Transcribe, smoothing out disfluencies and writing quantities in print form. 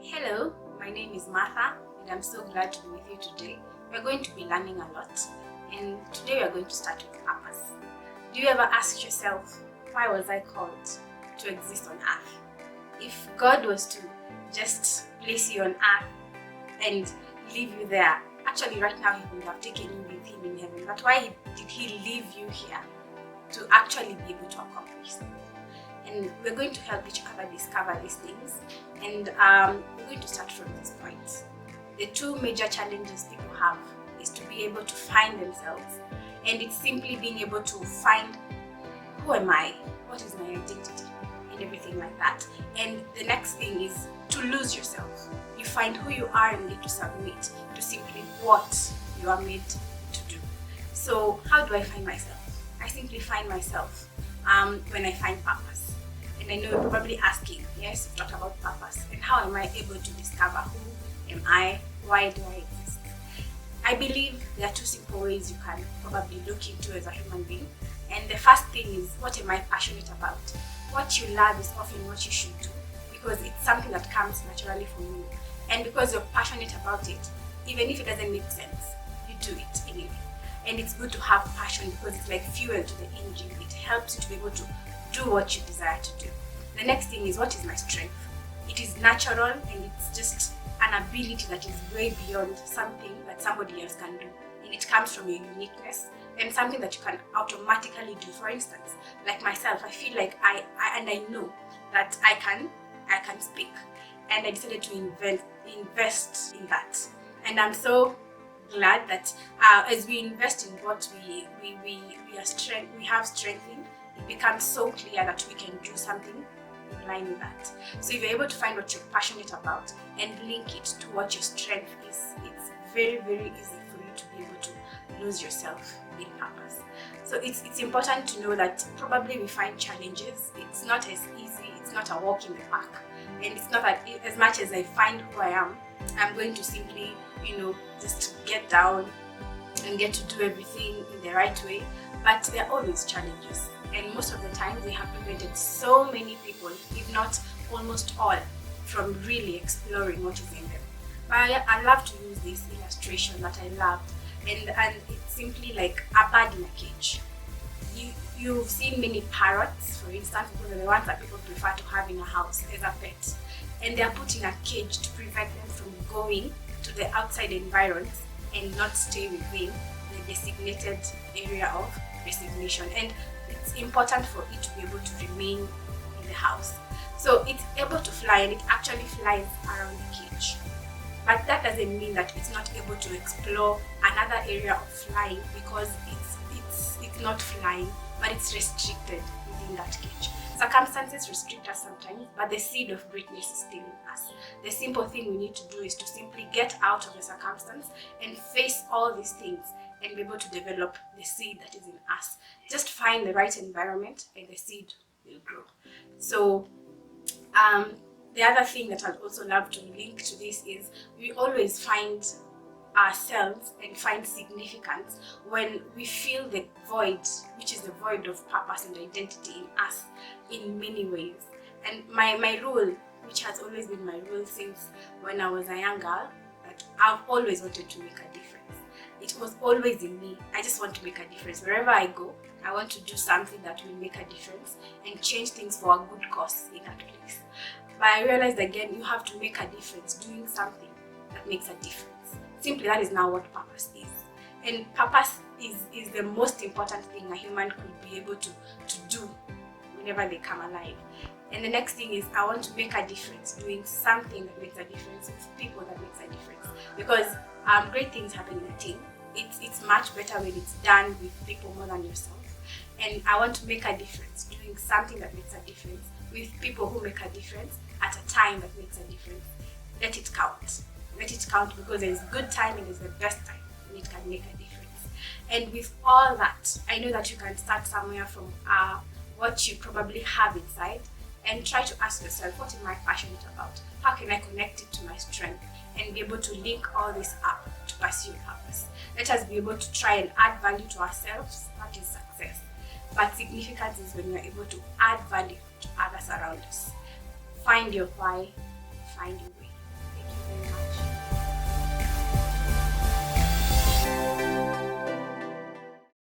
Hello, my name is Martha and I'm so glad to be with you today. We're going to be learning a lot and today we're going to start with purpose. Do you ever ask yourself, why was I called to exist on earth? If God was to just place you on earth and leave you there, actually right now He would have taken you with Him in heaven, but why did He leave you here? To actually be able to accomplish something. And we're going to help each other discover these things, and we're going to start from this point. The two major challenges people have is to be able to find themselves, and it's simply being able to find who am I, what is my identity, and everything like that. And the next thing is to lose yourself. You find who you are and get to submit to simply what you are made to do. So how do I find myself? I simply find myself when I find purpose. And I know you're probably asking, yes, we've talked about purpose, and how am I able to discover who am I, why do I exist? I believe there are two simple ways you can probably look into as a human being. And the first thing is, what am I passionate about? What you love is often what you should do, because it's something that comes naturally from you. And because you're passionate about it, even if it doesn't make sense, you do it anyway. And it's good to have passion because it's like fuel to the engine. It helps you to be able to do what you desire to do. The next thing is, what is my strength? It is natural and it's just an ability that is way beyond something that somebody else can do. And it comes from your uniqueness and something that you can automatically do. For instance, like myself, I feel like I know that I can speak, and I decided to invest in that. And I'm so glad that as we invest in what we have strength in, it becomes so clear that we can do something in line with that. So if you're able to find what you're passionate about and link it to what your strength is, it's very, very easy for you to be able to lose yourself in purpose. So it's important to know that probably we find challenges. It's not as easy, it's not a walk in the park. And it's not that as much as I find who I am, I'm going to simply, just get down and get to do everything in the right way. But there are always challenges. And most of the time, they have prevented so many people, if not almost all, from really exploring what is in them. But I love to use this illustration that I loved. And it's simply like a bird in a cage. You've seen many parrots, for instance, because they're the ones that people prefer to have in a house as a pet. And they're put in a cage to prevent them from going to the outside environment and not stay within the designated area of resignation. And it's important for it to be able to remain in the house. So it's able to fly, and it actually flies around the cage. But that doesn't mean that it's not able to explore another area of flying, because it's not flying, but it's restricted within that cage. Circumstances restrict us sometimes, but the seed of greatness is still in us. The simple thing we need to do is to simply get out of the circumstance and face all these things and be able to develop the seed that is in us. Just find the right environment and the seed will grow. So the other thing that I'd also love to link to this is, we always find ourselves and find significance when we feel the void, which is the void of purpose and identity in us in many ways. And my rule, which has always been my rule since when I was a young girl, that I've always wanted to make a difference. It was always in me. I just want to make a difference. Wherever I go, I want to do something that will make a difference and change things for a good cause in that place. But I realized again, you have to make a difference doing something that makes a difference. Simply, that is now what purpose is. And purpose is the most important thing a human could be able to do whenever they come alive. And the next thing is, I want to make a difference doing something that makes a difference with people that makes a difference. Because great things happen in a team. It's much better when it's done with people more than yourself. And I want to make a difference doing something that makes a difference with people who make a difference at a time that makes a difference. Let it count. Let it count, because there is good time and there's the best time when it can make a difference. And with all that, I know that you can start somewhere from what you probably have inside, and try to ask yourself, what am I passionate about? How can I connect it to my strength and be able to link all this up to pursue purpose? Let us be able to try and add value to ourselves. That is success. But significance is when we are able to add value to others around us. Find your why, find your way.